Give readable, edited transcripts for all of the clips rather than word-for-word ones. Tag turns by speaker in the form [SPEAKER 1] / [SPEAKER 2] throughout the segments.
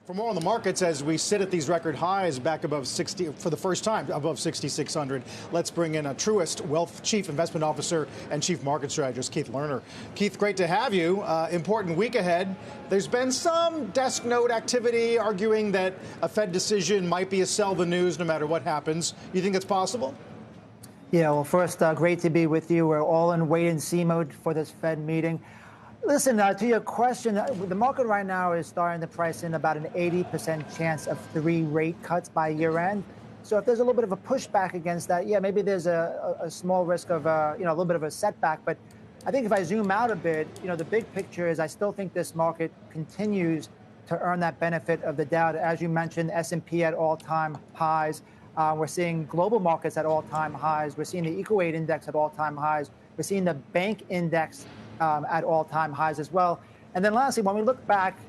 [SPEAKER 1] For more on the markets, as we sit at these record highs back above 60 for the first time, above 6,600, let's bring in a Truist Wealth Chief Investment Officer and Chief Market Strategist, Keith Lerner. Keith, great to have you. Important week ahead. There's been some desk note activity arguing that a Fed decision might be a sell the news no matter what happens. You think it's possible?
[SPEAKER 2] Yeah, well, first, great to be with you. We're all in wait-and-see mode for this Fed meeting. Listen, to your question, the market right now is starting to price in about an 80% chance of 3 rate cuts by year-end. So if there's a little bit of a pushback against that, yeah, maybe there's a small risk of a little bit of a setback. But I think if I zoom out a bit, the big picture is I still think this market continues to earn that benefit of the doubt. As you mentioned, S&P at all-time highs. We're seeing global markets at all-time highs. We're seeing the equal weight index at all-time highs. We're seeing the bank index at all-time highs as well. And then lastly, when we look back,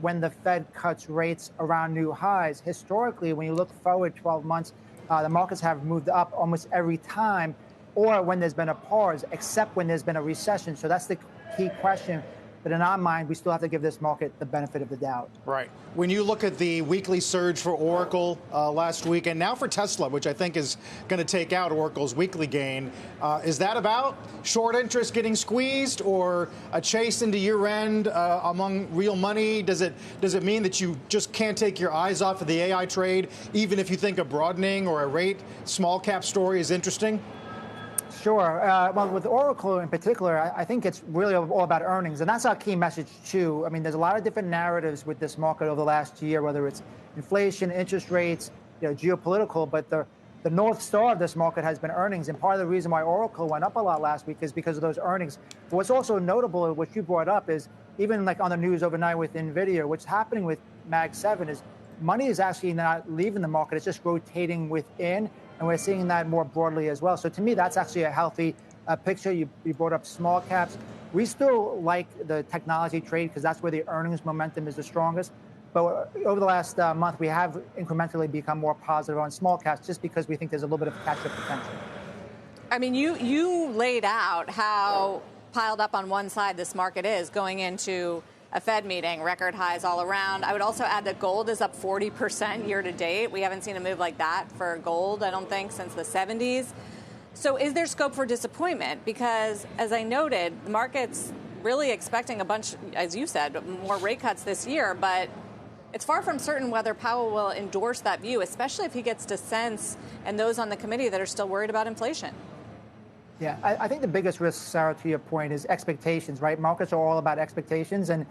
[SPEAKER 2] when the Fed cuts rates around new highs, historically, when you look forward 12 months, the markets have moved up almost every time, or when there's been a pause, except when there's been a recession. So that's the key question. But in our mind, we still have to give this market the benefit of the doubt.
[SPEAKER 1] Right. When you look at the weekly surge for Oracle last week, and now for Tesla, which I think is going to take out Oracle's weekly gain, is that about short interest getting squeezed or a chase into year end among real money? Does it mean that you just can't take your eyes off of the AI trade, even if you think a broadening or a rate small cap story is interesting?
[SPEAKER 2] Sure. Well, with Oracle in particular, I think it's really all about earnings. And that's our key message, too. I mean, there's a lot of different narratives with this market over the last year, whether it's inflation, interest rates, geopolitical. But the North Star of this market has been earnings. And part of the reason why Oracle went up a lot last week is because of those earnings. But what's also notable, what you brought up, is even like on the news overnight with NVIDIA, what's happening with Mag 7 is money is actually not leaving the market. It's just rotating within. And we're seeing that more broadly as well. So to me, that's actually a healthy picture. You brought up small caps. We still like the technology trade because that's where the earnings momentum is the strongest. But over the last month, we have incrementally become more positive on small caps just because we think there's a little bit of catch-up potential.
[SPEAKER 3] I mean, you laid out how piled up on one side this market is going into a Fed meeting, record highs all around. I would also add that gold is up 40% year to date. We haven't seen a move like that for gold, I don't think, since the 70s. So is there scope for disappointment? Because, as I noted, the market's really expecting a bunch, as you said, more rate cuts this year, but it's far from certain whether Powell will endorse that view, especially if he gets to sense and those on the committee that are still worried about inflation.
[SPEAKER 2] Yeah, I think the biggest risk, Sarah, to your point, is expectations, right? Markets are all about expectations. And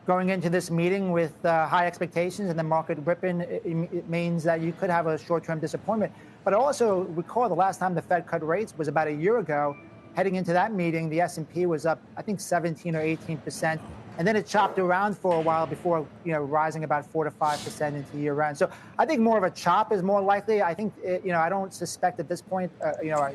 [SPEAKER 2] going into this meeting with high expectations and the market ripping, it means that you could have a short-term disappointment. But also recall the last time the Fed cut rates was about a year ago. Heading into that meeting, the S&P was up, I think, 17 or 18%. And then it chopped around for a while before, rising about 4 to 5% into year-end. So I think more of a chop is more likely. I think, I don't suspect at this point, a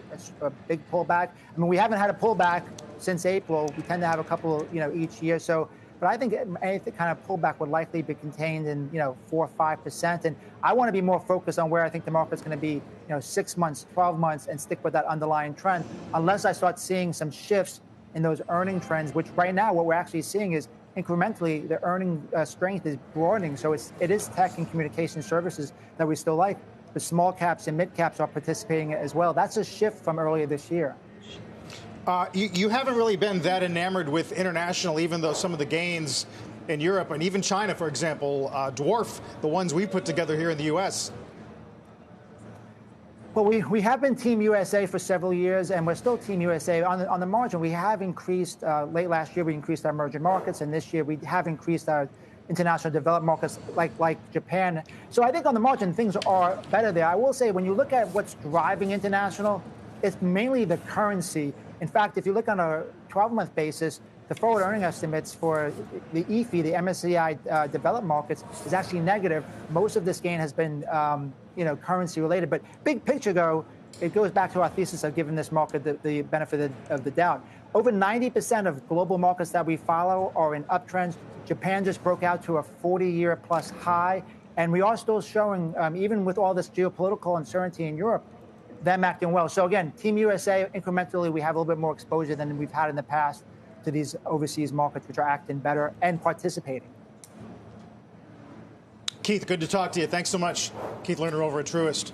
[SPEAKER 2] big pullback. I mean, we haven't had a pullback since April. We tend to have a couple, each year. So, but I think any kind of pullback would likely be contained in, 4 or 5%. And I want to be more focused on where I think the market's going to be, 6 months, 12 months, and stick with that underlying trend, unless I start seeing some shifts in those earning trends, which right now what we're actually seeing is incrementally the earning strength is broadening. So it is tech and communication services that we still like. The small caps and mid caps are participating as well. That's a shift from earlier this year.
[SPEAKER 1] You haven't really been that enamored with international, even though some of the gains in Europe and even China, for example, dwarf the ones we put together here in the U.S.
[SPEAKER 2] Well, we have been Team USA for several years, and we're still Team USA. On the margin, we have increased, late last year, we increased our emerging markets, and this year we have increased our international developed markets like Japan. So I think on the margin, things are better there. I will say, when you look at what's driving international, it's mainly the currency. In fact, if you look on a 12-month basis, the forward earning estimates for the EFI, the MSCI developed markets, is actually negative. Most of this gain has been currency related. But big picture, though, it goes back to our thesis of giving this market the benefit of the doubt. Over 90% of global markets that we follow are in uptrends. Japan just broke out to a 40-year plus high. And we are still showing, even with all this geopolitical uncertainty in Europe, them acting well. So again, Team USA, incrementally, we have a little bit more exposure than we've had in the past to these overseas markets, which are acting better and participating.
[SPEAKER 1] Keith, good to talk to you. Thanks so much. Keith Lerner over at Truist.